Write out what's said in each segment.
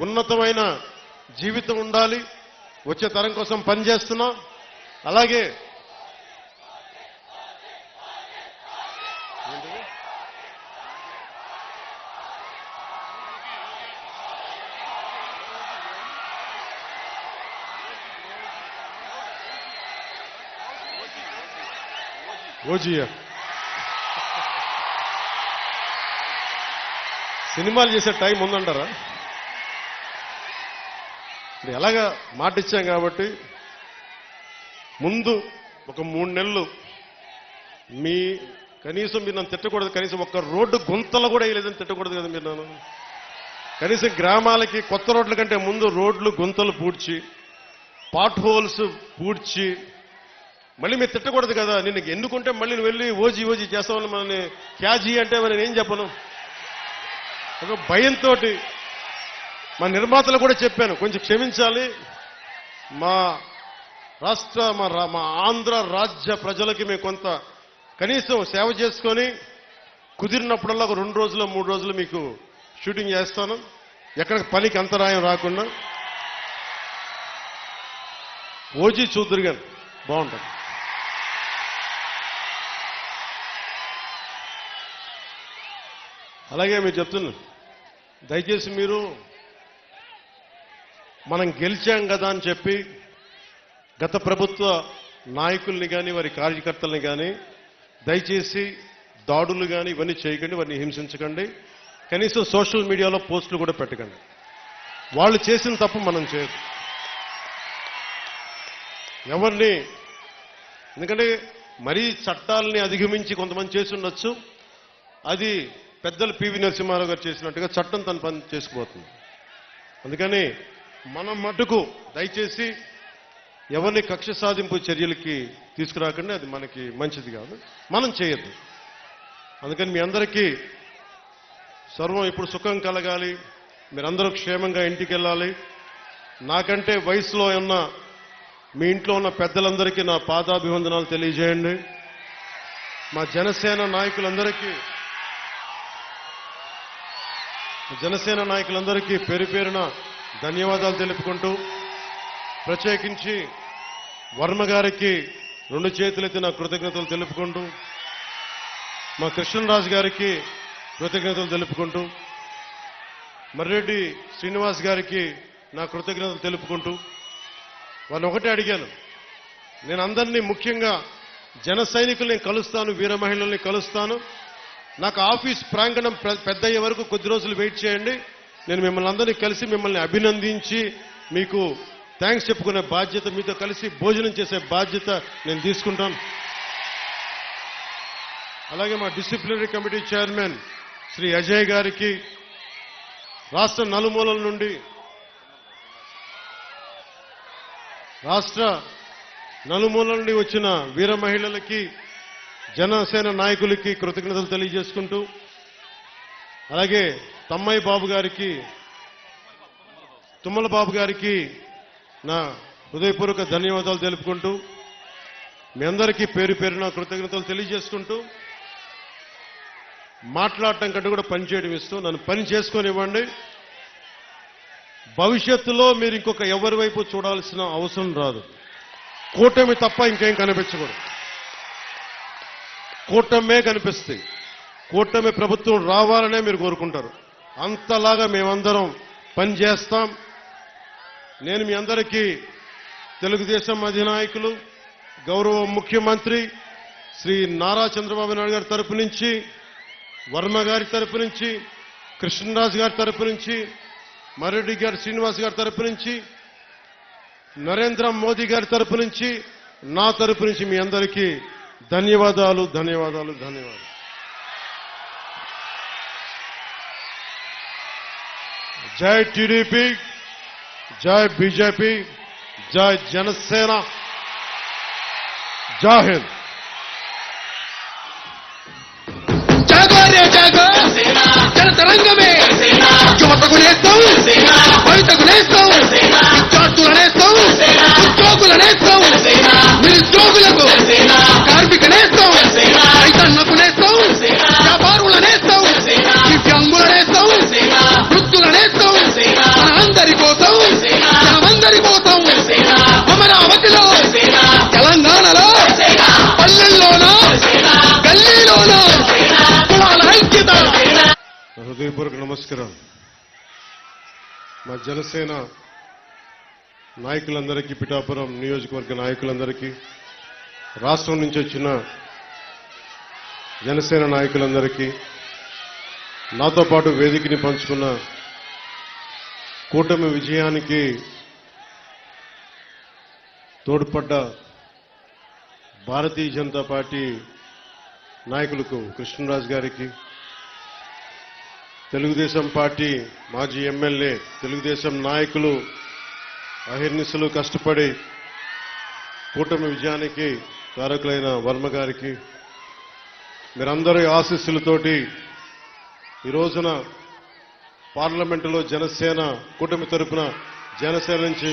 ఉన్నతమైన జీవితం ఉండాలి, వచ్చే తరం కోసం పనిచేస్తున్నాం. అలాగే ఓజీఎఫ్ సినిమాలు చేసే టైం ఉందంటారా? ఎలాగా మాట ఇచ్చాం కాబట్టి ముందు ఒక 3 నెలలు మీ కనీసం మీరు నన్ను తిట్టకూడదు, కనీసం ఒక్క రోడ్డు గుంతలు కూడా వేయలేదని తిట్టకూడదు కదా మీరు నన్ను. కనీసం గ్రామాలకి కొత్త రోడ్ల కంటే ముందు రోడ్లు గుంతలు పూడ్చి, పాట్ హోల్స్ పూడ్చి, మళ్ళీ మీరు తిట్టకూడదు కదా. నిన్ను ఎన్నుకుంటే మళ్ళీ నువ్వు వెళ్ళి ఓజీ చేస్తామని మనల్ని క్యాజీ అంటే మరి నేనేం చెప్పను. ఒక భయంతో మా నిర్మాతలు కూడా చెప్పాను, కొంచెం క్షమించాలి, మా రాష్ట్ర మా ఆంధ్ర రాజ్య ప్రజలకి మేము కొంత కనీసం సేవ చేసుకొని కుదిరినప్పుడల్లా ఒక 2 రోజులు 3 రోజులు మీకు షూటింగ్ చేస్తాను, ఎక్కడ పనికి అంతరాయం రాకుండా. ఓజీ చూద్దరు కానీ బాగుంటుంది. అలాగే మీరు చెప్తున్నారు, దయచేసి మీరు మనం గెలిచాం కదా అని చెప్పి గత ప్రభుత్వ నాయకుల్ని కానీ వారి కార్యకర్తల్ని కానీ దయచేసి దాడులు కానీ ఇవన్నీ చేయకండి, వారిని హింసించకండి, కనీసం సోషల్ మీడియాలో పోస్టులు కూడా పెట్టకండి. వాళ్ళు చేసిన తప్పు మనం చేయదు ఎవరిని. ఎందుకంటే మరీ చట్టాలని అధిగమించి కొంతమంది చేసి ఉండొచ్చు, అది పెద్దలు పివి నరసింహారావు గారు చేసినట్టుగా చట్టం తన పని చేసుకుపోతుంది. అందుకని మనం మటుకు దయచేసి ఎవరిని కక్ష సాధింపు చర్యలకి తీసుకురాకండి, అది మనకి మంచిది కాదు, మనం చేయొద్దు. అందుకని మీ అందరికీ సర్వం ఇప్పుడు సుఖం కలగాలి, మీరందరూ క్షేమంగా ఇంటికి వెళ్ళాలి. నాకంటే వయసులో ఉన్న మీ ఇంట్లో ఉన్న పెద్దలందరికీ నా పాదాభివందనాలు తెలియజేయండి. మా జనసేన నాయకులందరికీ పేరు పేరున ధన్యవాదాలు తెలుపుకుంటూ, ప్రత్యేకించి వర్మ గారికి 2 చేతులెత్తి నా కృతజ్ఞతలు తెలుపుకుంటూ, మా కృష్ణరాజు గారికి కృతజ్ఞతలు తెలుపుకుంటూ, మర్రెడ్డి శ్రీనివాస్ గారికి నా కృతజ్ఞతలు తెలుపుకుంటూ, వారిని ఒకటే అడిగాను, నేను అందరినీ ముఖ్యంగా జన సైనికుల్ని కలుస్తాను, వీర మహిళల్ని కలుస్తాను, నాకు ఆఫీస్ ప్రాంగణం పెద్దయ్యే వరకు కొద్ది రోజులు వెయిట్ చేయండి, నేను మిమ్మల్ని అందరినీ కలిసి మిమ్మల్ని అభినందించి మీకు థ్యాంక్స్ చెప్పుకునే బాధ్యత, మీతో కలిసి భోజనం చేసే బాధ్యత నేను తీసుకుంటాను. అలాగే మా disciplinary committee chairman Shri Ajay గారికి, రాష్ట్ర నలుమూలల నుండి వచ్చిన వీర మహిళలకి, జనసేన నాయకులకి కృతజ్ఞతలు తెలియజేసుకుంటూ, అలాగే తమ్మయ్య బాబు గారికి, తుమ్మల బాబు గారికి నా హృదయపూర్వక ధన్యవాదాలు తెలుపుకుంటూ, మీ అందరికీ పేరు పేరున కృతజ్ఞతలు తెలియజేసుకుంటూ, మాట్లాడటం కంటే కూడా పనిచేయడం ఇస్తూ నన్ను పని చేసుకొనివ్వండి. భవిష్యత్తులో మీరు ఇంకొక ఎవరి వైపు చూడాల్సిన అవసరం రాదు. కూటమి తప్ప ఇంకేం కనిపించకూడదు. కూటమే కనిపిస్తాయి. కూటమి ప్రభుత్వం రావాలనే మీరు కోరుకుంటారు. అంతలాగా మేమందరం పనిచేస్తాం. నేను మీ అందరికీ తెలుగుదేశం అధినాయకులు, గౌరవ ముఖ్యమంత్రి శ్రీ నారా చంద్రబాబు నాయుడు గారి తరపు నుంచి, వర్మ గారి తరపు నుంచి, కృష్ణరాజు గారి తరపు నుంచి, మర్రెడ్డి గారి శ్రీనివాస్ గారి తరపు నుంచి, నరేంద్ర మోదీ గారి తరపు నుంచి, నా తరపు నుంచి మీ అందరికీ ధన్యవాదాలు. జై టీడీపీ, జై బీజేపీ, జై జనసేన, జై హింద్. జాగో జనతరంగమే, యువతకు నేస్తాం, భవితకు నేస్తాం, విద్యార్థులు నేస్తాం, ఉద్యోగులు నేస్తాం, నిరుద్యోగులకు, కార్మిక నేస్తాం, రైతన్నకు నేస్తాం, వ్యాపారుల నేస్తాం, దివ్యాంగుల నేస్తాం, వృద్ధుల నేస్తాం, నమస్కారం. మా జనసేన నాయకులందరికీ, పిఠాపురం నియోజకవర్గ నాయకులందరికీ, రాష్ట్రం నుంచి వచ్చిన జనసేన నాయకులందరికీ, నాతో పాటు వేదికని పంచుకున్న కూటమి విజయానికి తోడ్పడ్డ భారతీయ జనతా పార్టీ నాయకులకు కృష్ణరాజు గారికి, తెలుగుదేశం పార్టీ మాజీ ఎమ్మెల్యే, తెలుగుదేశం నాయకులు అహిర్నిశలు కష్టపడి కూటమి విజయానికి కారకులైన వర్మ గారికి, మీరందరి ఆశీస్సులతోటి ఈ రోజున పార్లమెంటులో జనసేన కూటమి తరపున జనసేన నుంచి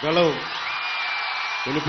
గళం వినిపి